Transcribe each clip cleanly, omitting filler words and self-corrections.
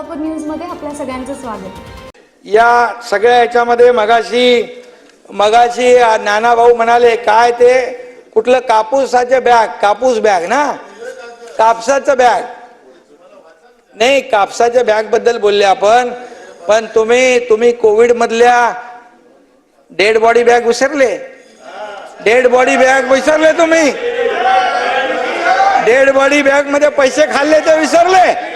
Solapur news मध्ये आपल्या सगळ्यांचं स्वागत। या सगळ्या ह्याच्यामध्ये मगाशी नानाभाऊ म्हणाले काय ते कुठलं कापूस बॅग ना, कापसाचं बॅग नाही, कापसाच्या बॅग बद्दल बोलले आपण। पण तुम्ही कोविड मधल्या डेड बॉडी बॅग विसरले? डेड बॉडी बॅग विसरले तुम्ही? डेड बॉडी बॅग मध्ये पैसे खाल्ले ते विसरले?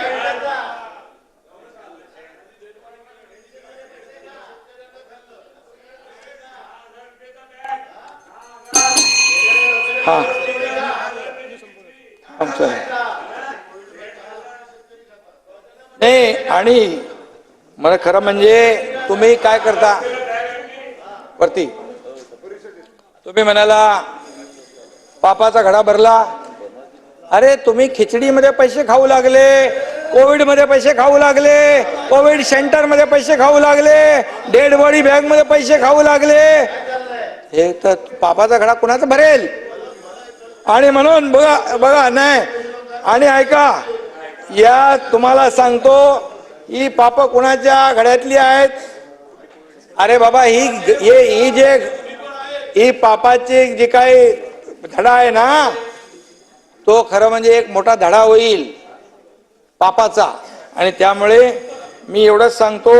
हा नाही, आणि मला खरं म्हणजे तुम्ही काय करता वरती, तुम्ही म्हणाला पापाचा घडा भरला। अरे तुम्ही खिचडीमध्ये पैसे खाऊ लागले, कोविड मध्ये पैसे खाऊ लागले, कोविड सेंटर मध्ये पैसे खाऊ लागले, डेड बॉडी बॅग मध्ये पैसे खाऊ लागले। हे तर पापाचा घडा कुणाचा भरेल? आणि म्हणून बघा नाही, आणि ऐका, या तुम्हाला सांगतो ही पाप कुणाच्या घड्यातली आहेत? अरे बाबा ही पापाची जी काही धडा आहे ना, तो खरं म्हणजे एक मोठा धडा होईल पापाचा। आणि त्यामुळे मी एवढंच सांगतो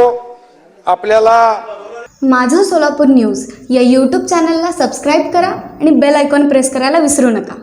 आपल्याला, माझं सोलापूर न्यूज या यूट्यूब चॅनलला सबस्क्राईब करा आणि बेल आयकॉन प्रेस करायला विसरू नका।